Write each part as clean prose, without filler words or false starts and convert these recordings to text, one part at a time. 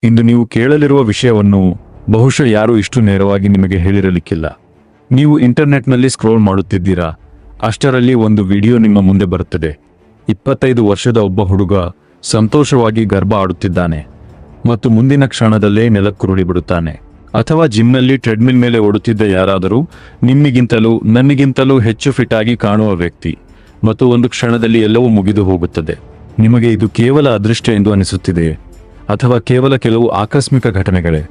ಇಂದು ನೀವು ಕೇಳಲಿರುವ ವಿಷಯವನ್ನು ಬಹುಶಃ ಯಾರೂ ಇಷ್ಟು ನೇರವಾಗಿ ನಿಮಗೆ ಹೇಳಿರಲಿಕ್ಕಿಲ್ಲ. ನೀವು ಇಂಟರ್ನೆಟ್ನಲ್ಲಿ ಸ್ಕ್ರೋಲ್ ಮಾಡುತ್ತಿದ್ದೀರಾ, ಅಷ್ಟರಲ್ಲಿ ಒಂದು ವಿಡಿಯೋ ನಿಮ್ಮ ಮುಂದೆ ಬರುತ್ತದೆ. 25 ವರ್ಷದ ಒಬ್ಬ ಹುಡುಗ ಸಂತೋಷವಾಗಿ ಗರ್ಭ ಆಡುತ್ತಿದ್ದಾನೆ ಮತ್ತು ಮುಂದಿನ ಕ್ಷಣದಲ್ಲೇ ನೆಲಕ್ಕುರುಳಿ ಬಿಡುತ್ತಾನೆ. ಅಥವಾ ಜಿಮ್ನಲ್ಲಿ ಟ್ರೆಡ್ಮಿಲ್ ಮೇಲೆ ಓಡುತ್ತಿದ್ದ ಯಾರಾದರೂ ನಿಮ್ಮಿಗಿಂತಲೂ ನನ್ನಿಗಿಂತಲೂ ಹೆಚ್ಚು ಫಿಟ್ ಆಗಿ ಕಾಣುವ ವ್ಯಕ್ತಿ, ಮತ್ತು ಒಂದು ಕ್ಷಣದಲ್ಲಿ ಎಲ್ಲವೂ ಮುಗಿದು ಹೋಗುತ್ತದೆ. ನಿಮಗೆ ಇದು ಕೇವಲ ಅದೃಷ್ಟ ಎಂದು ಅನಿಸುತ್ತಿದೆಯೇ, ಅಥವಾ ಕೇವಲ ಕೆಲವು ಆಕಸ್ಮಿಕ ಘಟನೆಗಳೇ?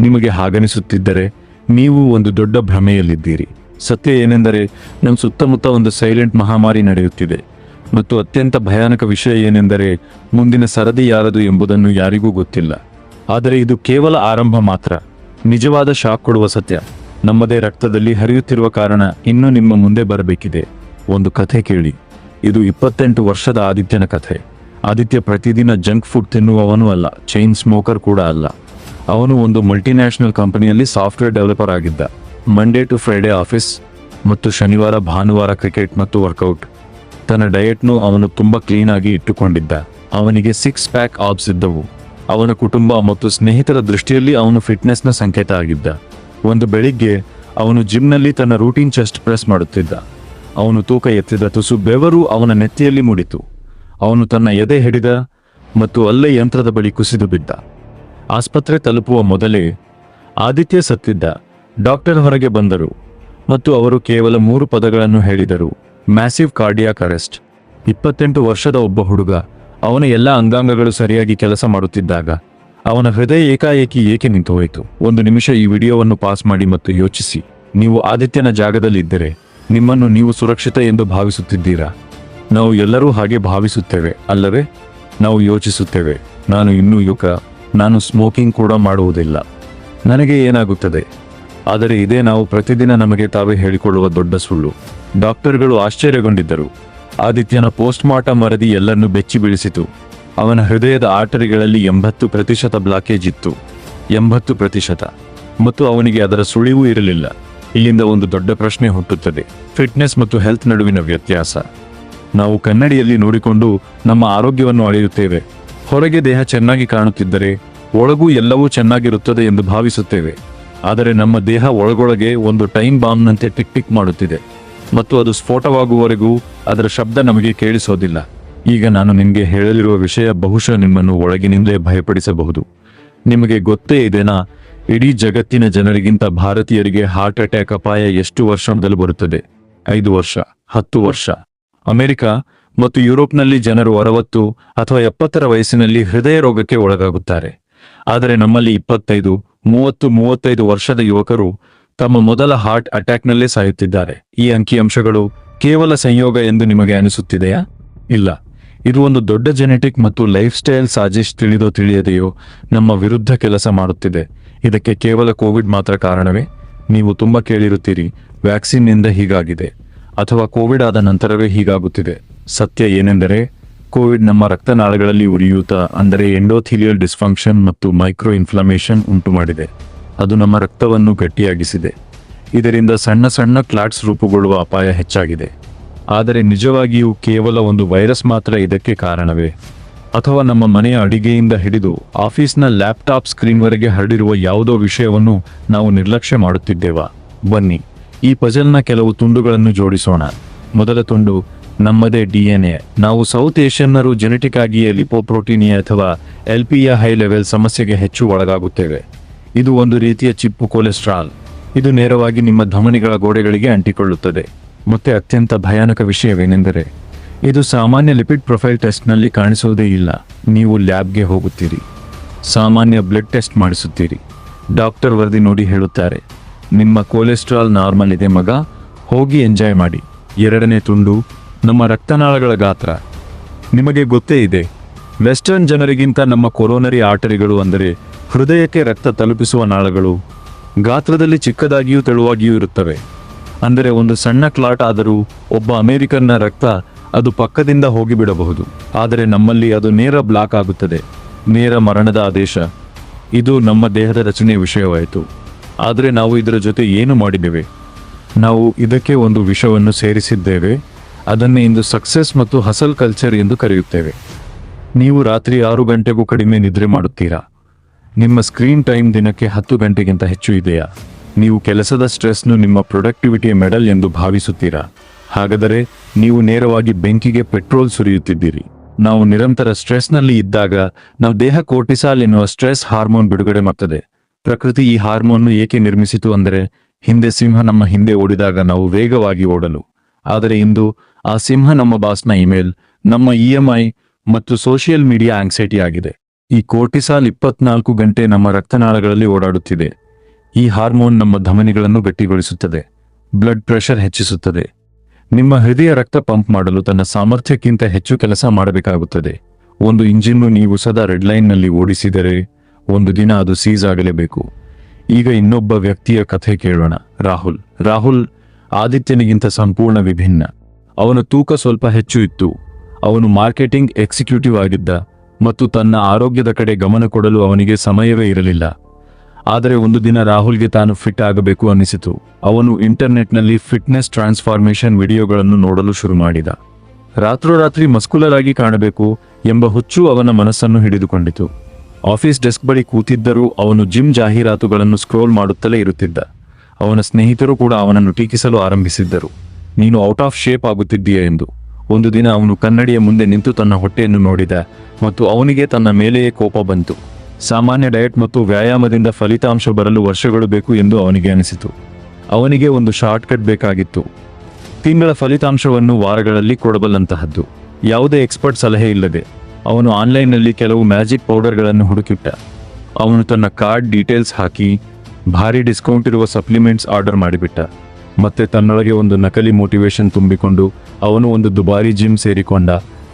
ನಿಮಗೆ ಹಾಗನಿಸುತ್ತಿದ್ದರೆ ನೀವು ಒಂದು ದೊಡ್ಡ ಭ್ರಮೆಯಲ್ಲಿದ್ದೀರಿ. ಸತ್ಯ ಏನೆಂದರೆ, ನಮ್ಮ ಸುತ್ತಮುತ್ತ ಒಂದು ಸೈಲೆಂಟ್ ಮಹಾಮಾರಿ ನಡೆಯುತ್ತಿದೆ, ಮತ್ತು ಅತ್ಯಂತ ಭಯಾನಕ ವಿಷಯ ಏನೆಂದರೆ ಮುಂದಿನ ಸರದಿ ಯಾರದು ಎಂಬುದನ್ನು ಯಾರಿಗೂ ಗೊತ್ತಿಲ್ಲ. ಆದರೆ ಇದು ಕೇವಲ ಆರಂಭ ಮಾತ್ರ. ನಿಜವಾದ ಶಾಕ್ ಕೊಡುವ ಸತ್ಯ ನಮ್ಮದೇ ರಕ್ತದಲ್ಲಿ ಹರಿಯುತ್ತಿರುವ ಕಾರಣ ಇನ್ನೂ ನಿಮ್ಮ ಮುಂದೆ ಬರಬೇಕಿದೆ. ಒಂದು ಕಥೆ ಕೇಳಿ. ಇದು 28 ವರ್ಷದ ಆದಿತ್ಯನ ಕಥೆ. ಆದಿತ್ಯ ಪ್ರತಿದಿನ ಜಂಕ್ ಫುಡ್ ತಿನ್ನುವವನು ಅಲ್ಲ, ಚೈನ್ ಸ್ಮೋಕರ್ ಕೂಡ ಅಲ್ಲ. ಅವನು ಒಂದು ಮಲ್ಟಿನ್ಯಾಷನಲ್ ಕಂಪನಿಯಲ್ಲಿ ಸಾಫ್ಟ್ವೇರ್ ಡೆವಲಪರ್ ಆಗಿದ್ದ. ಮಂಡೇ ಟು ಫ್ರೈಡೇ ಆಫೀಸ್ ಮತ್ತು ಶನಿವಾರ ಭಾನುವಾರ ಕ್ರಿಕೆಟ್ ಮತ್ತು ವರ್ಕೌಟ್. ತನ್ನ ಡಯಟ್ನು ಅವನು ತುಂಬ ಕ್ಲೀನ್ ಆಗಿ ಇಟ್ಟುಕೊಂಡಿದ್ದ. ಅವನಿಗೆ 6 ಪ್ಯಾಕ್ ಆಬ್ಸ್ ಇದ್ದವು. ಅವನ ಕುಟುಂಬ ಮತ್ತು ಸ್ನೇಹಿತರ ದೃಷ್ಟಿಯಲ್ಲಿ ಅವನು ಫಿಟ್ನೆಸ್ನ ಸಂಕೇತ ಆಗಿದ್ದ. ಒಂದು ಬೆಳಿಗ್ಗೆ ಅವನು ಜಿಮ್ನಲ್ಲಿ ತನ್ನ ರೂಟೀನ್ ಚೆಸ್ಟ್ ಪ್ರೆಸ್ ಮಾಡುತ್ತಿದ್ದ. ಅವನು ತೂಕ ಎತ್ತಿದ ತುಸು ಬೆವರು ಅವನ ನೆತ್ತಿಯಲ್ಲಿ ಮೂಡಿತು. ಅವನು ತನ್ನ ಎದೆ ಹಿಡಿದ ಮತ್ತು ಅಲ್ಲೇ ಯಂತ್ರದ ಬಳಿ ಕುಸಿದು ಬಿದ್ದ. ಆಸ್ಪತ್ರೆ ತಲುಪುವ ಮೊದಲೇ ಆದಿತ್ಯ ಸತ್ತಿದ್ದ. ಡಾಕ್ಟರ್ ಹೊರಗೆ ಬಂದರು ಮತ್ತು ಅವರು ಕೇವಲ 3 ಪದಗಳನ್ನು ಹೇಳಿದರು: ಮ್ಯಾಸಿವ್ ಕಾರ್ಡಿಯಾಕ್ ಅರೆಸ್ಟ್. 28 ವರ್ಷದ ಒಬ್ಬ ಹುಡುಗ, ಅವನ ಎಲ್ಲ ಅಂಗಾಂಗಗಳು ಸರಿಯಾಗಿ ಕೆಲಸ ಮಾಡುತ್ತಿದ್ದಾಗ ಅವನ ಹೃದಯ ಏಕಾಏಕಿ ಏಕೆ ನಿಂತು ಹೋಯಿತು? ಒಂದು ನಿಮಿಷ ಈ ವಿಡಿಯೋವನ್ನು ಪಾಸ್ ಮಾಡಿ ಮತ್ತು ಯೋಚಿಸಿ. ನೀವು ಆದಿತ್ಯನ ಜಾಗದಲ್ಲಿದ್ದರೆ ನಿಮ್ಮನ್ನು ನೀವು ಸುರಕ್ಷಿತ ಎಂದು ಭಾವಿಸುತ್ತಿದ್ದೀರಾ? ನಾವು ಎಲ್ಲರೂ ಹಾಗೆ ಭಾವಿಸುತ್ತೇವೆ ಅಲ್ಲವೇ? ನಾವು ಯೋಚಿಸುತ್ತೇವೆ, ನಾನು ಇನ್ನೂ ಯುವಕ, ನಾನು ಸ್ಮೋಕಿಂಗ್ ಕೂಡ ಮಾಡುವುದಿಲ್ಲ, ನನಗೆ ಏನಾಗುತ್ತದೆ? ಆದರೆ ಇದೇ ನಾವು ಪ್ರತಿದಿನ ನಮಗೆ ತಾವೇ ಹೇಳಿಕೊಳ್ಳುವ ದೊಡ್ಡ ಸುಳ್ಳು. ಡಾಕ್ಟರ್ಗಳು ಆಶ್ಚರ್ಯಗೊಂಡಿದ್ದರು. ಆದಿತ್ಯನ ಪೋಸ್ಟ್ ಮಾರ್ಟಮ್ ವರದಿ ಎಲ್ಲರನ್ನೂ ಬೆಚ್ಚಿ ಬೀಳಿಸಿತು. ಅವನ ಹೃದಯದ ಆರ್ಟರಿಗಳಲ್ಲಿ 80% ಬ್ಲಾಕೇಜ್ ಇತ್ತು. 80%. ಮತ್ತು ಅವನಿಗೆ ಅದರ ಸುಳಿವೂ ಇರಲಿಲ್ಲ. ಇಲ್ಲಿಂದ ಒಂದು ದೊಡ್ಡ ಪ್ರಶ್ನೆ ಹುಟ್ಟುತ್ತದೆ: ಫಿಟ್ನೆಸ್ ಮತ್ತು ಹೆಲ್ತ್ ನಡುವಿನ ವ್ಯತ್ಯಾಸ. ನಾವು ಕನ್ನಡಿಯಲ್ಲಿ ನೋಡಿಕೊಂಡು ನಮ್ಮ ಆರೋಗ್ಯವನ್ನು ಅಳೆಯುತ್ತೇವೆ. ಹೊರಗೆ ದೇಹ ಚೆನ್ನಾಗಿ ಕಾಣುತ್ತಿದ್ದರೆ ಒಳಗೂ ಎಲ್ಲವೂ ಚೆನ್ನಾಗಿರುತ್ತದೆ ಎಂದು ಭಾವಿಸುತ್ತೇವೆ. ಆದರೆ ನಮ್ಮ ದೇಹ ಒಳಗೊಳಗೆ ಒಂದು ಟೈಮ್ ಬಾಂಬ್ನಂತೆ ಟಿಕ್ ಟಿಕ್ ಮಾಡುತ್ತಿದೆ, ಮತ್ತು ಅದು ಸ್ಫೋಟವಾಗುವವರೆಗೂ ಅದರ ಶಬ್ದ ನಮಗೆ ಕೇಳಿಸೋದಿಲ್ಲ. ಈಗ ನಾನು ನಿಮಗೆ ಹೇಳಲಿರುವ ವಿಷಯ ಬಹುಶಃ ನಿಮ್ಮನ್ನು ಒಳಗಿನಿಂದಲೇ ಭಯಪಡಿಸಬಹುದು. ನಿಮಗೆ ಗೊತ್ತೇ ಇದೆನಾ, ಇಡೀ ಜಗತ್ತಿನ ಜನರಿಗಿಂತ ಭಾರತೀಯರಿಗೆ ಹಾರ್ಟ್ ಅಟ್ಯಾಕ್ ಅಪಾಯ ಎಷ್ಟು ವರ್ಷ ಮೊದಲು ಬರುತ್ತದೆ? 5 ವರ್ಷ, 10 ವರ್ಷ. ಅಮೆರಿಕ ಮತ್ತು ಯುರೋಪ್ನಲ್ಲಿ ಜನರು 60 ಅಥವಾ 70ರ ವಯಸ್ಸಿನಲ್ಲಿ ಹೃದಯ ರೋಗಕ್ಕೆ ಒಳಗಾಗುತ್ತಾರೆ. ಆದರೆ ನಮ್ಮಲ್ಲಿ 25, 30, 35 ವರ್ಷದ ಯುವಕರು ತಮ್ಮ ಮೊದಲ ಹಾರ್ಟ್ ಅಟ್ಯಾಕ್ನಲ್ಲೇ ಸಾಯುತ್ತಿದ್ದಾರೆ. ಈ ಅಂಕಿಅಂಶಗಳು ಕೇವಲ ಸಂಯೋಗ ಎಂದು ನಿಮಗೆ ಅನಿಸುತ್ತಿದೆಯಾ? ಇಲ್ಲ, ಇದು ಒಂದು ದೊಡ್ಡ ಜೆನೆಟಿಕ್ ಮತ್ತು ಲೈಫ್ ಸ್ಟೈಲ್ ಸಾಜಿಶ್ ತಿಳಿದೋ ತಿಳಿಯದೆಯೋ ನಮ್ಮ ವಿರುದ್ಧ ಕೆಲಸ ಮಾಡುತ್ತಿದೆ. ಇದಕ್ಕೆ ಕೇವಲ ಕೋವಿಡ್ ಮಾತ್ರ ಕಾರಣವೇ? ನೀವು ತುಂಬ ಕೇಳಿರುತ್ತೀರಿ, ವ್ಯಾಕ್ಸಿನ್ನಿಂದ ಹೀಗಾಗಿದೆ, ಅಥವಾ ಕೋವಿಡ್ ಆದ ನಂತರವೇ ಹೀಗಾಗುತ್ತಿದೆ. ಸತ್ಯ ಏನೆಂದರೆ, ಕೋವಿಡ್ ನಮ್ಮ ರಕ್ತನಾಳಗಳಲ್ಲಿ ಉರಿಯೂತ, ಅಂದರೆ ಎಂಡೋಥೀಲಿಯಲ್ ಡಿಸ್ಫಂಕ್ಷನ್ ಮತ್ತು ಮೈಕ್ರೋ ಇನ್ಫ್ಲಮೇಷನ್ ಉಂಟು ಮಾಡಿದೆ. ಅದು ನಮ್ಮ ರಕ್ತವನ್ನು ಗಟ್ಟಿಯಾಗಿಸಿದೆ. ಇದರಿಂದ ಸಣ್ಣ ಸಣ್ಣ ಕ್ಲಾಟ್ಸ್ ರೂಪುಗೊಳ್ಳುವ ಅಪಾಯ ಹೆಚ್ಚಾಗಿದೆ. ಆದರೆ ನಿಜವಾಗಿಯೂ ಕೇವಲ ಒಂದು ವೈರಸ್ ಮಾತ್ರ ಇದಕ್ಕೆ ಕಾರಣವೇ? ಅಥವಾ ನಮ್ಮ ಮನೆಯ ಅಡಿಗೆಯಿಂದ ಹಿಡಿದು ಆಫೀಸ್ನ ಲ್ಯಾಪ್ಟಾಪ್ ಸ್ಕ್ರೀನ್ವರೆಗೆ ಹರಡಿರುವ ಯಾವುದೋ ವಿಷಯವನ್ನು ನಾವು ನಿರ್ಲಕ್ಷ್ಯ ಮಾಡುತ್ತಿದ್ದೇವಾ? ಬನ್ನಿ, ಈ ಪಜಲ್ನ ಕೆಲವು ತುಂಡುಗಳನ್ನು ಜೋಡಿಸೋಣ. ಮೊದಲ ತುಂಡು ನಮ್ಮದೇ DNA. ನಾವು ಸೌತ್ ಏಷ್ಯನ್ನರು ಜೆನೆಟಿಕ್ ಆಗಿಯೇ ಲಿಪೋಪ್ರೋಟೀನಿಯಾ ಅಥವಾ LPಯ ಹೈ ಲೆವೆಲ್ ಸಮಸ್ಯೆಗೆ ಹೆಚ್ಚು ಒಳಗಾಗುತ್ತೇವೆ. ಇದು ಒಂದು ರೀತಿಯ ಚಿಪ್ಪು ಕೊಲೆಸ್ಟ್ರಾಲ್. ಇದು ನೇರವಾಗಿ ನಿಮ್ಮ ಧಮನಿಗಳ ಗೋಡೆಗಳಿಗೆ ಅಂಟಿಕೊಳ್ಳುತ್ತದೆ. ಮತ್ತೆ ಅತ್ಯಂತ ಭಯಾನಕ ವಿಷಯವೇನೆಂದರೆ, ಇದು ಸಾಮಾನ್ಯ ಲಿಪಿಡ್ ಪ್ರೊಫೈಲ್ ಟೆಸ್ಟ್ನಲ್ಲಿ ಕಾಣಿಸುವುದೇ ಇಲ್ಲ. ನೀವು ಲ್ಯಾಬ್ಗೆ ಹೋಗುತ್ತೀರಿ, ಸಾಮಾನ್ಯ ಬ್ಲಡ್ ಟೆಸ್ಟ್ ಮಾಡಿಸುತ್ತೀರಿ. ಡಾಕ್ಟರ್ ವರದಿ ನೋಡಿ ಹೇಳುತ್ತಾರೆ, ನಿಮ್ಮ ಕೊಲೆಸ್ಟ್ರಾಲ್ ನಾರ್ಮಲ್ ಇದೆ ಮಗ, ಹೋಗಿ ಎಂಜಾಯ್ ಮಾಡಿ. ಎರಡನೇ ತುಂಡು ನಮ್ಮ ರಕ್ತನಾಳಗಳ ಗಾತ್ರ. ನಿಮಗೆ ಗೊತ್ತೇ ಇದೆ, ವೆಸ್ಟರ್ನ್ ಜನರಿಗಿಂತ ನಮ್ಮ ಕೊರೋನರಿ ಆರ್ಟರಿಗಳು, ಅಂದರೆ ಹೃದಯಕ್ಕೆ ರಕ್ತ ತಲುಪಿಸುವ ನಾಳಗಳು, ಗಾತ್ರದಲ್ಲಿ ಚಿಕ್ಕದಾಗಿಯೂ ತೆಳುವಾಗಿಯೂ ಇರುತ್ತವೆ. ಅಂದರೆ ಒಂದು ಸಣ್ಣ ಕ್ಲಾಟ್ ಆದರೂ ಒಬ್ಬ ಅಮೆರಿಕನ್ನ ರಕ್ತ ಅದು ಪಕ್ಕದಿಂದ ಹೋಗಿಬಿಡಬಹುದು. ಆದರೆ ನಮ್ಮಲ್ಲಿ ಅದು ನೇರ ಬ್ಲಾಕ್ ಆಗುತ್ತದೆ, ನೇರ ಮರಣದ ಆದೇಶ. ಇದು ನಮ್ಮ ದೇಹದ ರಚನೆಯ ವಿಷಯವಾಯಿತು. ಆದರೆ ನಾವು ಇದರ ಜೊತೆ ಏನು ಮಾಡಿದ್ದೇವೆ? ನಾವು ಇದಕ್ಕೆ ಒಂದು ವಿಷವನ್ನು ಸೇರಿಸಿದ್ದೇವೆ. ಅದನ್ನೇ ಇಂದು ಸಕ್ಸೆಸ್ ಮತ್ತು ಹಸಲ್ ಕಲ್ಚರ್ ಎಂದು ಕರೆಯುತ್ತೇವೆ. ನೀವು ರಾತ್ರಿ 6 ಗಂಟೆಗೂ ಕಡಿಮೆ ನಿದ್ರೆ ಮಾಡುತ್ತೀರಾ? ನಿಮ್ಮ ಸ್ಕ್ರೀನ್ ಟೈಮ್ ದಿನಕ್ಕೆ 10 ಗಂಟೆಗಿಂತ ಹೆಚ್ಚು ಇದೆಯಾ? ನೀವು ಕೆಲಸದ ಸ್ಟ್ರೆಸ್ನು ನಿಮ್ಮ ಪ್ರೊಡಕ್ಟಿವಿಟಿಯ ಮೆಡಲ್ ಎಂದು ಭಾವಿಸುತ್ತೀರಾ? ಹಾಗಾದರೆ ನೀವು ನೇರವಾಗಿ ಬೆಂಕಿಗೆ ಪೆಟ್ರೋಲ್ ಸುರಿಯುತ್ತಿದ್ದೀರಿ. ನಾವು ನಿರಂತರ ಸ್ಟ್ರೆಸ್ನಲ್ಲಿ ಇದ್ದಾಗ ನಾವು ದೇಹ ಕೋರ್ಟಿಸಾಲ್ ಎನ್ನುವ ಸ್ಟ್ರೆಸ್ ಹಾರ್ಮೋನ್ ಬಿಡುಗಡೆ ಮಾಡ್ತದೆ. ಪ್ರಕೃತಿ ಈ ಹಾರ್ಮೋನ್ ಏಕೆ ನಿರ್ಮಿಸಿತು ಅಂದರೆ, ಹಿಂದೆ ಸಿಂಹ ನಮ್ಮ ಹಿಂದೆ ಓಡಿದಾಗ ನಾವು ವೇಗವಾಗಿ ಓಡಲು. ಆದರೆ ಇಂದು ಆ ಸಿಂಹ ನಮ್ಮ ಬಾಸ್ನ ಇಮೇಲ್, ನಮ್ಮ EMI ಮತ್ತು ಸೋಷಿಯಲ್ ಮೀಡಿಯಾ ಆಂಕ್ಸೈಟಿ ಆಗಿದೆ. ಈ ಕೋರ್ಟಿಸಾಲ್ 24 ಗಂಟೆ ನಮ್ಮ ರಕ್ತನಾಳಗಳಲ್ಲಿ ಓಡಾಡುತ್ತಿದೆ. ಈ ಹಾರ್ಮೋನ್ ನಮ್ಮ ಧಮನಿಗಳನ್ನು ಗಟ್ಟಿಗೊಳಿಸುತ್ತದೆ, ಬ್ಲಡ್ ಪ್ರೆಷರ್ ಹೆಚ್ಚಿಸುತ್ತದೆ. ನಿಮ್ಮ ಹೃದಯ ರಕ್ತ ಪಂಪ್ ಮಾಡಲು ತನ್ನ ಸಾಮರ್ಥ್ಯಕ್ಕಿಂತ ಹೆಚ್ಚು ಕೆಲಸ ಮಾಡಬೇಕಾಗುತ್ತದೆ. ಒಂದು ಇಂಜಿನ್ನು ನೀವು ಸದಾ ರೆಡ್ ಲೈನ್ನಲ್ಲಿ ಓಡಿಸಿದರೆ ಒಂದು ದಿನ ಅದು ಸೀಸ್ ಆಗಲೇಬೇಕು. ಈಗ ಇನ್ನೊಬ್ಬ ವ್ಯಕ್ತಿಯ ಕಥೆ ಕೇಳೋಣ. ರಾಹುಲ್ ಆದಿತ್ಯನಿಗಿಂತ ಸಂಪೂರ್ಣ ವಿಭಿನ್ನ. ಅವನ ತೂಕ ಸ್ವಲ್ಪ ಹೆಚ್ಚು ಇತ್ತು. ಅವನು ಮಾರ್ಕೆಟಿಂಗ್ ಎಕ್ಸಿಕ್ಯೂಟಿವ್ ಆಗಿದ್ದ ಮತ್ತು ತನ್ನ ಆರೋಗ್ಯದ ಕಡೆ ಗಮನ ಕೊಡಲು ಅವನಿಗೆ ಸಮಯವೇ ಇರಲಿಲ್ಲ. ಆದರೆ ಒಂದು ದಿನ ರಾಹುಲ್ಗೆ ತಾನು ಫಿಟ್ ಆಗಬೇಕು ಅನ್ನಿಸಿತು. ಅವನು ಇಂಟರ್ನೆಟ್ನಲ್ಲಿ ಫಿಟ್ನೆಸ್ ಟ್ರಾನ್ಸ್ಫಾರ್ಮೇಷನ್ ವಿಡಿಯೋಗಳನ್ನು ನೋಡಲು ಶುರು ಮಾಡಿದ. ರಾತ್ರೋರಾತ್ರಿ ಮಸ್ಕುಲರ್ ಆಗಿ ಕಾಣಬೇಕು ಎಂಬ ಹುಚ್ಚು ಅವನ ಮನಸ್ಸನ್ನು ಹಿಡಿದುಕೊಂಡಿತು. ಆಫೀಸ್ ಡೆಸ್ಕ್ ಬಳಿ ಕೂತಿದ್ದರೂ ಅವನು ಜಿಮ್ ಜಾಹೀರಾತುಗಳನ್ನು ಸ್ಕ್ರೋಲ್ ಮಾಡುತ್ತಲೇ ಇರುತ್ತಿದ್ದ. ಅವನ ಸ್ನೇಹಿತರು ಕೂಡ ಅವನನ್ನು ಟೀಕಿಸಲು ಆರಂಭಿಸಿದ್ದರು, ನೀನು ಔಟ್ ಆಫ್ ಶೇಪ್ ಆಗುತ್ತಿದ್ದೀಯ ಎಂದು. ಒಂದು ದಿನ ಅವನು ಕನ್ನಡಿಯ ಮುಂದೆ ನಿಂತು ತನ್ನ ಹೊಟ್ಟೆಯನ್ನು ನೋಡಿದ ಮತ್ತು ಅವನಿಗೆ ತನ್ನ ಮೇಲೆಯೇ ಕೋಪ ಬಂತು. ಸಾಮಾನ್ಯ ಡಯಟ್ ಮತ್ತು ವ್ಯಾಯಾಮದಿಂದ ಫಲಿತಾಂಶ ಬರಲು ವರ್ಷಗಳು ಬೇಕು ಎಂದು ಅವನಿಗೆ ಅನಿಸಿತು. ಅವನಿಗೆ ಒಂದು ಶಾರ್ಟ್ಕಟ್ ಬೇಕಾಗಿತ್ತು, ತಿಂಗಳ ಫಲಿತಾಂಶವನ್ನು ವಾರಗಳಲ್ಲಿ ಕೊಡಬಲ್ಲಂತಹದ್ದು. ಯಾವುದೇ ಎಕ್ಸ್ಪರ್ಟ್ ಸಲಹೆ ಇಲ್ಲದೆ ಅವನು ಆನ್ಲೈನ್ನಲ್ಲಿ ಕೆಲವು ಮ್ಯಾಜಿಕ್ ಪೌಡರ್ಗಳನ್ನು ಹುಡುಕಿಟ್ಟ. ಅವನು ತನ್ನ ಕಾರ್ಡ್ ಡೀಟೇಲ್ಸ್ ಹಾಕಿ ಭಾರಿ ಡಿಸ್ಕೌಂಟ್ ಇರುವ ಸಪ್ಲಿಮೆಂಟ್ಸ್ ಆರ್ಡರ್ ಮಾಡಿಬಿಟ್ಟ. ಮತ್ತೆ ತನ್ನೊಳಗೆ ಒಂದು ನಕಲಿ ಮೋಟಿವೇಶನ್ ತುಂಬಿಕೊಂಡು ಅವನು ಒಂದು ದುಬಾರಿ ಜಿಮ್ ಸೇರಿಕೊಂಡ.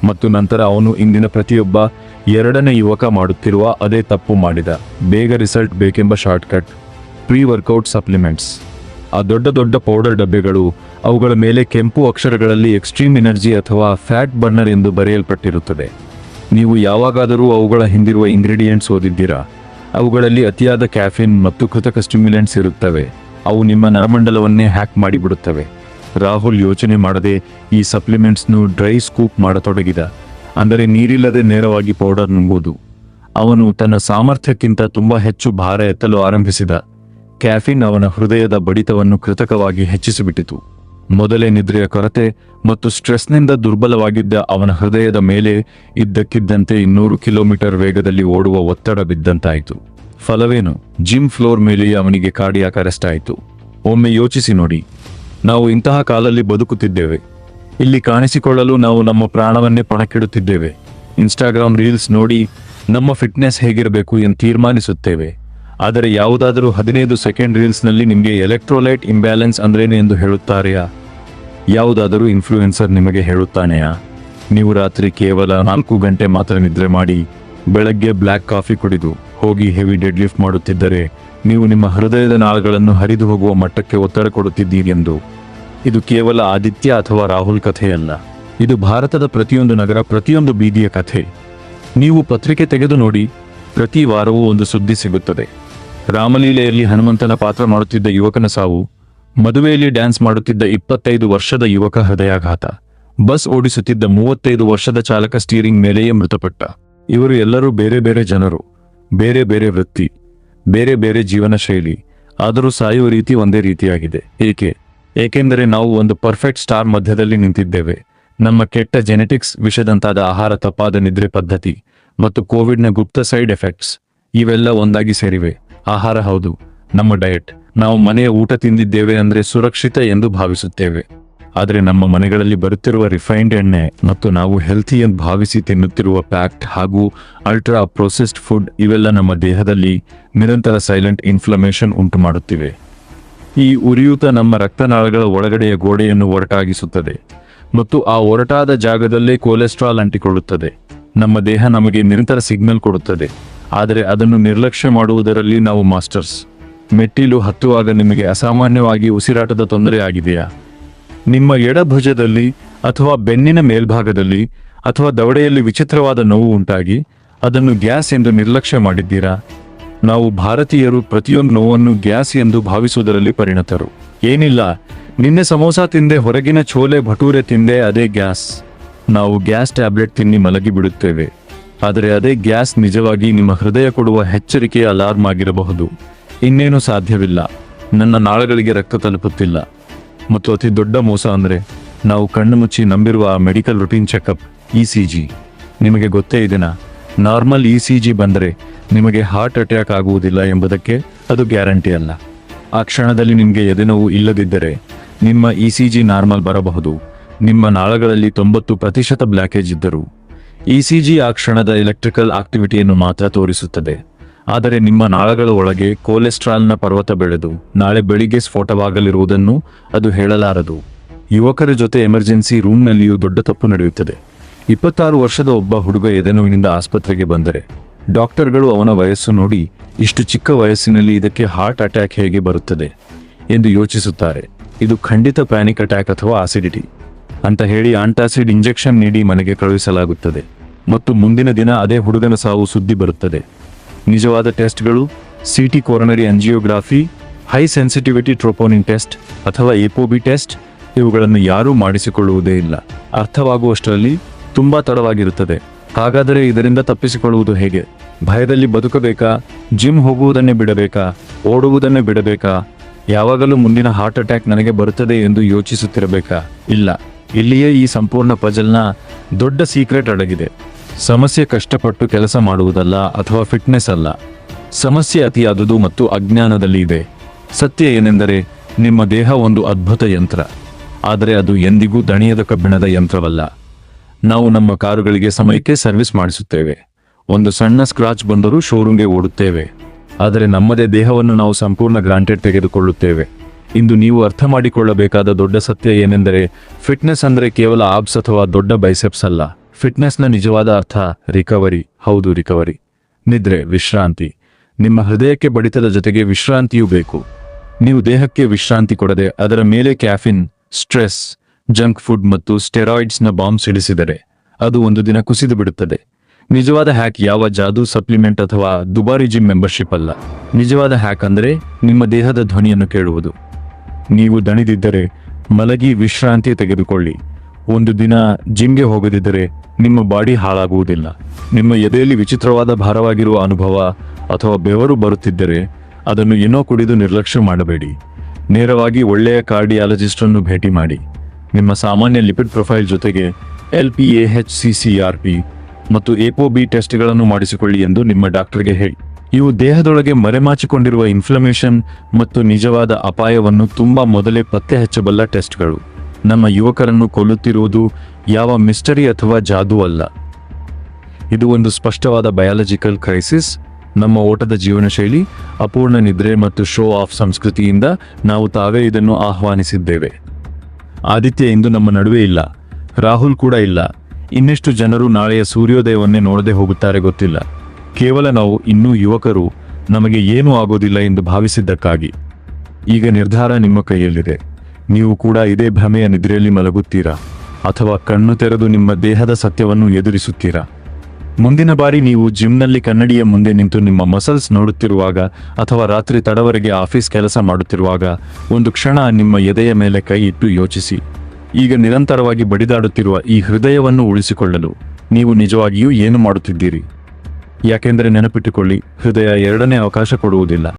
ಮತ್ತು ನಂತರ ಅವನು ಇಂದಿನ ಪ್ರತಿಯೊಬ್ಬ 2ನೇ ಯುವಕ ಮಾಡುತ್ತಿರುವ ಅದೇ ತಪ್ಪು ಮಾಡಿದ. ಬೇಗ ರಿಸಲ್ಟ್ ಬೇಕೆಂಬ ಶಾರ್ಟ್ಕಟ್, ಪ್ರೀ ವರ್ಕೌಟ್ ಸಪ್ಲಿಮೆಂಟ್ಸ್. ಆ ದೊಡ್ಡ ದೊಡ್ಡ ಪೌಡರ್ ಡಬ್ಬೆಗಳು, ಅವುಗಳ ಮೇಲೆ ಕೆಂಪು ಅಕ್ಷರಗಳಲ್ಲಿ ಎಕ್ಸ್ಟ್ರೀಮ್ ಎನರ್ಜಿ ಅಥವಾ ಫ್ಯಾಟ್ ಬರ್ನರ್ ಎಂದು ಬರೆಯಲ್ಪಟ್ಟಿರುತ್ತದೆ. ನೀವು ಯಾವಾಗಾದರೂ ಅವುಗಳ ಹಿಂದಿರುವ ಇಂಗ್ರೀಡಿಯೆಂಟ್ಸ್ ಓದಿದ್ದೀರಾ? ಅವುಗಳಲ್ಲಿ ಅತಿಯಾದ ಕ್ಯಾಫಿನ್ ಮತ್ತು ಕೃತಕ ಸ್ಟಿಮ್ಯುಲೆಂಟ್ಸ್ ಇರುತ್ತವೆ. ಅವು ನಿಮ್ಮ ನರಮಂಡಲವನ್ನೇ ಹ್ಯಾಕ್ ಮಾಡಿಬಿಡುತ್ತವೆ. ರಾಹುಲ್ ಯೋಚನೆ ಮಾಡದೆ ಈ ಸಪ್ಲಿಮೆಂಟ್ಸ್ನು ಡ್ರೈ ಸ್ಕೂಪ್ ಮಾಡತೊಡಗಿದ, ಅಂದರೆ ನೀರಿಲ್ಲದೆ ನೇರವಾಗಿ ಪೌಡರ್ ನುಂಗುವುದು. ಅವನು ತನ್ನ ಸಾಮರ್ಥ್ಯಕ್ಕಿಂತ ತುಂಬಾ ಹೆಚ್ಚು ಭಾರ ಎತ್ತಲು ಆರಂಭಿಸಿದ. ಕ್ಯಾಫಿನ್ ಅವನ ಹೃದಯದ ಬಡಿತವನ್ನು ಕೃತಕವಾಗಿ ಹೆಚ್ಚಿಸಿಬಿಟ್ಟಿತು. ಮೊದಲೇ ನಿದ್ರೆಯ ಕೊರತೆ ಮತ್ತು ಸ್ಟ್ರೆಸ್ನಿಂದ ದುರ್ಬಲವಾಗಿದ್ದ ಅವನ ಹೃದಯದ ಮೇಲೆ ಇದ್ದಕ್ಕಿದ್ದಂತೆ 200 ಕಿಲೋಮೀಟರ್ ವೇಗದಲ್ಲಿ ಓಡುವ ಒತ್ತಡ ಬಿದ್ದಂತಾಯಿತು. ಫಲವೇನು? ಜಿಮ್ ಫ್ಲೋರ್ ಮೇಲೆಯೇ ಅವನಿಗೆ ಕಾರ್ಡಿಯಾಕ್ ಅರೆಸ್ಟ್ ಆಯಿತು. ಒಮ್ಮೆ ಯೋಚಿಸಿ ನೋಡಿ, ನಾವು ಇಂತಹ ಕಾಲಲ್ಲಿ ಬದುಕುತ್ತಿದ್ದೇವೆ. ಇಲ್ಲಿ ಕಾಣಿಸಿಕೊಳ್ಳಲು ನಾವು ನಮ್ಮ ಪ್ರಾಣವನ್ನೇ ಪಣಕ್ಕಿಡುತ್ತಿದ್ದೇವೆ. ಇನ್ಸ್ಟಾಗ್ರಾಮ್ ರೀಲ್ಸ್ ನೋಡಿ ನಮ್ಮ ಫಿಟ್ನೆಸ್ ಹೇಗಿರಬೇಕು ಎಂದು ತೀರ್ಮಾನಿಸುತ್ತೇವೆ. ಆದರೆ ಯಾವುದಾದರೂ 15 ಸೆಕೆಂಡ್ ರೀಲ್ಸ್ನಲ್ಲಿ ನಿಮಗೆ ಎಲೆಕ್ಟ್ರೋಲೈಟ್ ಇಂಬ್ಯಾಲೆನ್ಸ್ ಅಂದ್ರೇನು ಎಂದು ಹೇಳುತ್ತಾರೆಯಾ? ಯಾವುದಾದರೂ ಇನ್ಫ್ಲೂಯೆನ್ಸರ್ ನಿಮಗೆ ಹೇಳುತ್ತಾನೆಯಾ? ನೀವು ರಾತ್ರಿ ಕೇವಲ 4 ಗಂಟೆ ಮಾತ್ರ ನಿದ್ರೆ ಮಾಡಿ ಬೆಳಗ್ಗೆ ಬ್ಲ್ಯಾಕ್ ಕಾಫಿ ಕುಡಿದು ಹೋಗಿ ಹೆವಿ ಡೆಡ್ ಲಿಫ್ಟ್ ಮಾಡುತ್ತಿದ್ದರೆ ನೀವು ನಿಮ್ಮ ಹೃದಯದ ನಾಳಗಳನ್ನು ಹರಿದು ಹೋಗುವ ಮಟ್ಟಕ್ಕೆ ಒತ್ತಡ ಕೊಡುತ್ತಿದ್ದೀರಿ ಎಂದು. ಇದು ಕೇವಲ ಆದಿತ್ಯ ಅಥವಾ ರಾಹುಲ್ ಕಥೆಯಲ್ಲ. ಇದು ಭಾರತದ ಪ್ರತಿಯೊಂದು ನಗರ, ಪ್ರತಿಯೊಂದು ಬೀದಿಯ ಕಥೆ. ನೀವು ಪತ್ರಿಕೆ ತೆಗೆದು ನೋಡಿ, ಪ್ರತಿ ವಾರವೂ ಒಂದು ಸುದ್ದಿ ಸಿಗುತ್ತದೆ. ರಾಮಲೀಲೆಯಲ್ಲಿ ಹನುಮಂತನ ಪಾತ್ರ ಮಾಡುತ್ತಿದ್ದ ಯುವಕನ ಸಾವು, ಮದುವೆಯಲ್ಲಿ ಡ್ಯಾನ್ಸ್ ಮಾಡುತ್ತಿದ್ದ 25 ವರ್ಷದ ಯುವಕ ಹೃದಯಾಘಾತ, ಬಸ್ ಓಡಿಸುತ್ತಿದ್ದ 35 ವರ್ಷದ ಚಾಲಕ ಸ್ಟೀರಿಂಗ್ ಮೇಲೆಯೇ ಮೃತಪಟ್ಟ. ಇವರು ಎಲ್ಲರೂ ಬೇರೆ ಬೇರೆ ಜನರು, ಬೇರೆ ಬೇರೆ ವೃತ್ತಿ, ಬೇರೆ ಬೇರೆ ಜೀವನ ಶೈಲಿ, ಆದರೂ ಸಾಯುವ ರೀತಿ ಒಂದೇ ರೀತಿಯಾಗಿದೆ. ಏಕೆಂದರೆ ನಾವು ಒಂದು ಪರ್ಫೆಕ್ಟ್ ಸ್ಟಾರ್ ಮಧ್ಯದಲ್ಲಿ ನಿಂತಿದ್ದೇವೆ. ನಮ್ಮ ಕೆಟ್ಟ ಜೆನೆಟಿಕ್ಸ್, ವಿಷದಂತಾದ ಆಹಾರ, ತಪ್ಪಾದ ನಿದ್ರೆ ಪದ್ಧತಿ ಮತ್ತು ಕೋವಿಡ್ನ ಗುಪ್ತ ಸೈಡ್ ಎಫೆಕ್ಟ್ಸ್ ಇವೆಲ್ಲ ಒಂದಾಗಿ ಸೇರಿವೆ. ಆಹಾರ ಹೌದು, ನಮ್ಮ ಡಯಟ್. ನಾವು ಮನೆಯ ಊಟ ತಿಂದಿದ್ದೇವೆ ಅಂದರೆ ಸುರಕ್ಷಿತ ಎಂದು ಭಾವಿಸುತ್ತೇವೆ. ಆದರೆ ನಮ್ಮ ಮನೆಗಳಲ್ಲಿ ಬರುತ್ತಿರುವ ರಿಫೈನ್ಡ್ ಎಣ್ಣೆ ಮತ್ತು ನಾವು ಹೆಲ್ತಿ ಎಂದು ಭಾವಿಸಿ ತಿನ್ನುತ್ತಿರುವ ಪ್ಯಾಕ್ಡ್ ಹಾಗೂ ಅಲ್ಟ್ರಾ ಪ್ರೊಸೆಸ್ಡ್ ಫುಡ್ ಇವೆಲ್ಲ ನಮ್ಮ ದೇಹದಲ್ಲಿ ನಿರಂತರ ಸೈಲೆಂಟ್ ಇನ್ಫ್ಲಮೇಷನ್ ಉಂಟು ಮಾಡುತ್ತಿವೆ. ಈ ಉರಿಯೂತ ನಮ್ಮ ರಕ್ತನಾಳಗಳ ಒಳಗಡೆಯ ಗೋಡೆಯನ್ನು ಒರಟಾಗಿಸುತ್ತದೆ ಮತ್ತು ಆ ಒರಟಾದ ಜಾಗದಲ್ಲೇ ಕೊಲೆಸ್ಟ್ರಾಲ್ ಅಂಟಿಕೊಳ್ಳುತ್ತದೆ. ನಮ್ಮ ದೇಹ ನಮಗೆ ನಿರಂತರ ಸಿಗ್ನಲ್ ಕೊಡುತ್ತದೆ, ಆದರೆ ಅದನ್ನು ನಿರ್ಲಕ್ಷ್ಯ ಮಾಡುವುದರಲ್ಲಿ ನಾವು ಮಾಸ್ಟರ್ಸ್. ಮೆಟ್ಟಿಲು ಹತ್ತುವಾಗ ನಿಮಗೆ ಅಸಾಮಾನ್ಯವಾಗಿ ಉಸಿರಾಟದ ತೊಂದರೆ ಆಗಿದೆಯಾ? ನಿಮ್ಮ ಎಡಭುಜದಲ್ಲಿ ಅಥವಾ ಬೆನ್ನಿನ ಮೇಲ್ಭಾಗದಲ್ಲಿ ಅಥವಾ ದವಡೆಯಲ್ಲಿ ವಿಚಿತ್ರವಾದ ನೋವು ಉಂಟಾಗಿ ಅದನ್ನು ಗ್ಯಾಸ್ ಎಂದು ನಿರ್ಲಕ್ಷ್ಯ ಮಾಡಿದ್ದೀರಾ? ನಾವು ಭಾರತೀಯರು ಪ್ರತಿಯೊಂದು ನೋವನ್ನು ಗ್ಯಾಸ್ ಎಂದು ಭಾವಿಸುವುದರಲ್ಲಿ ಪರಿಣತರು. ಏನಿಲ್ಲ, ನಿನ್ನೆ ಸಮೋಸಾ ತಿಂದೆ, ಹೊರಗಿನ ಛೋಲೆ ಭಟೂರೆ ತಿಂದೆ, ಅದೇ ಗ್ಯಾಸ್. ನಾವು ಗ್ಯಾಸ್ ಟ್ಯಾಬ್ಲೆಟ್ ತಿನ್ನಿ ಮಲಗಿ ಬಿಡುತ್ತೇವೆ. ಆದರೆ ಅದೇ ಗ್ಯಾಸ್ ನಿಜವಾಗಿ ನಿಮ್ಮ ಹೃದಯ ಕೊಡುವ ಎಚ್ಚರಿಕೆಯ ಅಲಾರ್ಮ್ ಆಗಿರಬಹುದು. ಇನ್ನೇನು ಸಾಧ್ಯವಿಲ್ಲ, ನನ್ನ ನಾಳಗಳಿಗೆ ರಕ್ತ ತಲುಪುತ್ತಿಲ್ಲ. ಮತ್ತು ಅತಿ ದೊಡ್ಡ ಮೋಸ ಅಂದರೆ ನಾವು ಕಣ್ಣು ಮುಚ್ಚಿ ನಂಬಿರುವ ಮೆಡಿಕಲ್ ರುಟೀನ್ ಚೆಕಪ್ ECG. ನಿಮಗೆ ಗೊತ್ತೇ ಇದೆನಾ, ನಾರ್ಮಲ್ ECG ಬಂದರೆ ನಿಮಗೆ ಹಾರ್ಟ್ ಅಟ್ಯಾಕ್ ಆಗುವುದಿಲ್ಲ ಎಂಬುದಕ್ಕೆ ಅದು ಗ್ಯಾರಂಟಿ ಅಲ್ಲ. ಆ ಕ್ಷಣದಲ್ಲಿ ನಿಮಗೆ ಎದೆನೋವು ಇಲ್ಲದಿದ್ದರೆ ನಿಮ್ಮ ECG ನಾರ್ಮಲ್ ಬರಬಹುದು. ನಿಮ್ಮ ನಾಳಗಳಲ್ಲಿ 90% ಬ್ಲಾಕೇಜ್ ಇದ್ದರು ECG ಆ ಕ್ಷಣದ ಎಲೆಕ್ಟ್ರಿಕಲ್ ಆಕ್ಟಿವಿಟಿಯನ್ನು ಮಾತ್ರ ತೋರಿಸುತ್ತದೆ. ಆದರೆ ನಿಮ್ಮ ನಾಳಗಳ ಒಳಗೆ ಕೊಲೆಸ್ಟ್ರಾಲ್ನ ಪರ್ವತ ಬೆಳೆದು ನಾಳೆ ಬೆಳಿಗ್ಗೆ ಸ್ಫೋಟವಾಗಲಿರುವುದನ್ನು ಅದು ಹೇಳಲಾರದು. ಯುವಕರ ಜೊತೆ ಎಮರ್ಜೆನ್ಸಿ ರೂಮ್ನಲ್ಲಿಯೂ ದೊಡ್ಡ ತಪ್ಪು ನಡೆಯುತ್ತದೆ. 26 ವರ್ಷದ ಒಬ್ಬ ಹುಡುಗ ಎದೆನೋವಿನಿಂದ ಆಸ್ಪತ್ರೆಗೆ ಬಂದರೆ ಡಾಕ್ಟರ್ಗಳು ಅವನ ವಯಸ್ಸು ನೋಡಿ ಇಷ್ಟು ಚಿಕ್ಕ ವಯಸ್ಸಿನಲ್ಲಿ ಇದಕ್ಕೆ ಹಾರ್ಟ್ ಅಟ್ಯಾಕ್ ಹೇಗೆ ಬರುತ್ತದೆ ಎಂದು ಯೋಚಿಸುತ್ತಾರೆ. ಇದು ಖಂಡಿತ ಪ್ಯಾನಿಕ್ ಅಟ್ಯಾಕ್ ಅಥವಾ ಆಸಿಡಿಟಿ ಅಂತ ಹೇಳಿ ಆಂಟಾಸಿಡ್ ಇಂಜೆಕ್ಷನ್ ನೀಡಿ ಮನೆಗೆ ಕಳುಹಿಸಲಾಗುತ್ತದೆ. ಮತ್ತು ಮುಂದಿನ ದಿನ ಅದೇ ಹುಡುಗನ ಸಾವು ಸುದ್ದಿ ಬರುತ್ತದೆ. ನಿಜವಾದ ಟೆಸ್ಟ್ಗಳು CT coronary angiography, high sensitivity troponin test ಅಥವಾ ApoB ಟೆಸ್ಟ್, ಇವುಗಳನ್ನು ಯಾರೂ ಮಾಡಿಸಿಕೊಳ್ಳುವುದೇ ಇಲ್ಲ. ಅರ್ಥವಾಗುವಷ್ಟರಲ್ಲಿ ತುಂಬಾ ತಡವಾಗಿರುತ್ತದೆ. ಹಾಗಾದರೆ ಇದರಿಂದ ತಪ್ಪಿಸಿಕೊಳ್ಳುವುದು ಹೇಗೆ? ಭಯದಲ್ಲಿ ಬದುಕಬೇಕಾ? ಜಿಮ್ ಹೋಗುವುದನ್ನೇ ಬಿಡಬೇಕಾ? ಓಡುವುದನ್ನೇ ಬಿಡಬೇಕಾ? ಯಾವಾಗಲೂ ಮುಂದಿನ ಹಾರ್ಟ್ ಅಟ್ಯಾಕ್ ನನಗೆ ಬರುತ್ತದೆ ಎಂದು ಯೋಚಿಸುತ್ತಿರಬೇಕಾ? ಇಲ್ಲ, ಇಲ್ಲಿಯೇ ಈ ಸಂಪೂರ್ಣ ಪಜಲ್ನ ದೊಡ್ಡ ಸೀಕ್ರೆಟ್ ಅಡಗಿದೆ. ಸಮಸ್ಯೆ ಕಷ್ಟಪಟ್ಟು ಕೆಲಸ ಮಾಡುವುದಲ್ಲ ಅಥವಾ ಫಿಟ್ನೆಸ್ ಅಲ್ಲ. ಸಮಸ್ಯೆ ಅತಿಯಾದುದು ಮತ್ತು ಅಜ್ಞಾನದಲ್ಲಿ ಇದೆ. ಸತ್ಯ ಏನೆಂದರೆ ನಿಮ್ಮ ದೇಹ ಒಂದು ಅದ್ಭುತ ಯಂತ್ರ, ಆದರೆ ಅದು ಎಂದಿಗೂ ದಣಿಯದ ಕಬ್ಬಿಣದ ಯಂತ್ರವಲ್ಲ. ನಾವು ನಮ್ಮ ಕಾರುಗಳಿಗೆ ಸಮಯಕ್ಕೆ ಸರ್ವಿಸ್ ಮಾಡಿಸುತ್ತೇವೆ. ಒಂದು ಸಣ್ಣ ಸ್ಕ್ರಾಚ್ ಬಂದರೂ ಶೋರೂಮ್ಗೆ ಓಡುತ್ತೇವೆ. ಆದರೆ ನಮ್ಮದೇ ದೇಹವನ್ನು ನಾವು ಸಂಪೂರ್ಣ ಗ್ರಾಂಟೆಡ್ ತೆಗೆದುಕೊಳ್ಳುತ್ತೇವೆ. ಇಂದು ನೀವು ಅರ್ಥ ಮಾಡಿಕೊಳ್ಳಬೇಕಾದ ದೊಡ್ಡ ಸತ್ಯ ಏನೆಂದರೆ ಫಿಟ್ನೆಸ್ ಅಂದರೆ ಕೇವಲ ಆಬ್ಸ್ ಅಥವಾ ದೊಡ್ಡ ಬೈಸೆಪ್ಸ್ ಅಲ್ಲ. ಫಿಟ್ನೆಸ್ನ ನಿಜವಾದ ಅರ್ಥ ರಿಕವರಿ. ಹೌದು, ರಿಕವರಿ. ನಿದ್ರೆ, ವಿಶ್ರಾಂತಿ. ನಿಮ್ಮ ಹೃದಯಕ್ಕೆ ಬಡಿತದ ಜೊತೆಗೆ ವಿಶ್ರಾಂತಿಯೂ ಬೇಕು. ನೀವು ದೇಹಕ್ಕೆ ವಿಶ್ರಾಂತಿ ಕೊಡದೆ ಅದರ ಮೇಲೆ ಕ್ಯಾಫಿನ್, ಸ್ಟ್ರೆಸ್, ಜಂಕ್ ಫುಡ್ ಮತ್ತು ಸ್ಟೆರಾಯ್ಡ್ಸ್ನ ಬಾಂಬ್ ಸಿಡಿಸಿದರೆ ಅದು ಒಂದು ದಿನ ಕುಸಿದು ಬಿಡುತ್ತದೆ. ನಿಜವಾದ ಹ್ಯಾಕ್ ಯಾವ ಜಾದೂ ಸಪ್ಲಿಮೆಂಟ್ ಅಥವಾ ದುಬಾರಿ ಜಿಮ್ ಮೆಂಬರ್ಶಿಪ್ ಅಲ್ಲ. ನಿಜವಾದ ಹ್ಯಾಕ್ ಅಂದರೆ ನಿಮ್ಮ ದೇಹದ ಧ್ವನಿಯನ್ನು ಕೇಳುವುದು. ನೀವು ದಣಿದಿದ್ದರೆ ಮಲಗಿ ವಿಶ್ರಾಂತಿ ತೆಗೆದುಕೊಳ್ಳಿ. ಒಂದು ದಿನ ಜಿಮ್ಗೆ ಹೋಗದಿದ್ದರೆ ನಿಮ್ಮ ಬಾಡಿ ಹಾಳಾಗುವುದಿಲ್ಲ. ನಿಮ್ಮ ಎದೆಯಲ್ಲಿ ವಿಚಿತ್ರವಾದ ಭಾರವಾಗಿರುವ ಅನುಭವ ಅಥವಾ ಬೆವರು ಬರುತ್ತಿದ್ದರೆ ಅದನ್ನು ಏನೋ ಕುಡಿದು ನಿರ್ಲಕ್ಷ್ಯ ಮಾಡಬೇಡಿ. ನೇರವಾಗಿ ಒಳ್ಳೆಯ ಕಾರ್ಡಿಯಾಲಜಿಸ್ಟನ್ನು ಭೇಟಿ ಮಾಡಿ. ನಿಮ್ಮ ಸಾಮಾನ್ಯ ಲಿಪಿಡ್ ಪ್ರೊಫೈಲ್ ಜೊತೆಗೆ LPA-HCCRP ಮತ್ತು ApoB ಟೆಸ್ಟ್ಗಳನ್ನು ಮಾಡಿಸಿಕೊಳ್ಳಿ ಎಂದು ನಿಮ್ಮ ಡಾಕ್ಟರ್ಗೆ ಹೇಳಿ. ಇವು ದೇಹದೊಳಗೆ ಮರೆಮಾಚಿಕೊಂಡಿರುವ ಇನ್ಫ್ಲಮೇಷನ್ ಮತ್ತು ನಿಜವಾದ ಅಪಾಯವನ್ನು ತುಂಬಾ ಮೊದಲೇ ಪತ್ತೆ ಹಚ್ಚಬಲ್ಲ ಟೆಸ್ಟ್ಗಳು. ನಮ್ಮ ಯುವಕರನ್ನು ಕೊಲ್ಲುತ್ತಿರುವುದು ಯಾವ ಮಿಸ್ಟರಿ ಅಥವಾ ಜಾದೂ ಅಲ್ಲ. ಇದು ಒಂದು ಸ್ಪಷ್ಟವಾದ ಬಯಾಲಜಿಕಲ್ ಕ್ರೈಸಿಸ್. ನಮ್ಮ ಓಟದ ಜೀವನ ಶೈಲಿ, ಅಪೂರ್ಣ ನಿದ್ರೆ ಮತ್ತು ಶೋ ಆಫ್ ಸಂಸ್ಕೃತಿಯಿಂದ ನಾವು ತಾವೇ ಇದನ್ನು ಆಹ್ವಾನಿಸಿದ್ದೇವೆ. ಆದಿತ್ಯ ಇಂದು ನಮ್ಮ ನಡುವೆ ಇಲ್ಲ, ರಾಹುಲ್ ಕೂಡ ಇಲ್ಲ. ಇನ್ನೆಷ್ಟು ಜನರು ನಾಳೆಯ ಸೂರ್ಯೋದಯವನ್ನೇ ನೋಡದೆ ಹೋಗುತ್ತಾರೆ ಗೊತ್ತಿಲ್ಲ. ಕೇವಲ ನಾವು ಇನ್ನೂ ಯುವಕರು, ನಮಗೆ ಏನೂ ಆಗೋದಿಲ್ಲ ಎಂದು ಭಾವಿಸಿದ್ದಕ್ಕಾಗಿ. ಈಗ ನಿರ್ಧಾರ ನಿಮ್ಮ ಕೈಯಲ್ಲಿದೆ. ನೀವು ಕೂಡ ಇದೇ ಭ್ರಮೆಯ ನಿದ್ರೆಯಲ್ಲಿ ಮಲಗುತ್ತೀರಾ ಅಥವಾ ಕಣ್ಣು ತೆರೆದು ನಿಮ್ಮ ದೇಹದ ಸತ್ಯವನ್ನು ಎದುರಿಸುತ್ತೀರಾ? ಮುಂದಿನ ಬಾರಿ ನೀವು ಜಿಮ್ನಲ್ಲಿ ಕನ್ನಡಿಯ ಮುಂದೆ ನಿಂತು ನಿಮ್ಮ ಮಸಲ್ಸ್ ನೋಡುತ್ತಿರುವಾಗ ಅಥವಾ ರಾತ್ರಿ ತಡವರೆಗೆ ಆಫೀಸ್ ಕೆಲಸ ಮಾಡುತ್ತಿರುವಾಗ ಒಂದು ಕ್ಷಣ ನಿಮ್ಮ ಎದೆಯ ಮೇಲೆ ಕೈ ಇಟ್ಟು ಯೋಚಿಸಿ. ಈಗ ನಿರಂತರವಾಗಿ ಬಡಿದಾಡುತ್ತಿರುವ ಈ ಹೃದಯವನ್ನು ಉಳಿಸಿಕೊಳ್ಳಲು ನೀವು ನಿಜವಾಗಿಯೂ ಏನು ಮಾಡುತ್ತಿದ್ದೀರಿ? ಯಾಕೆಂದರೆ ನೆನಪಿಟ್ಟುಕೊಳ್ಳಿ, ಹೃದಯ ಎರಡನೇ ಅವಕಾಶ ಕೊಡುವುದಿಲ್ಲ.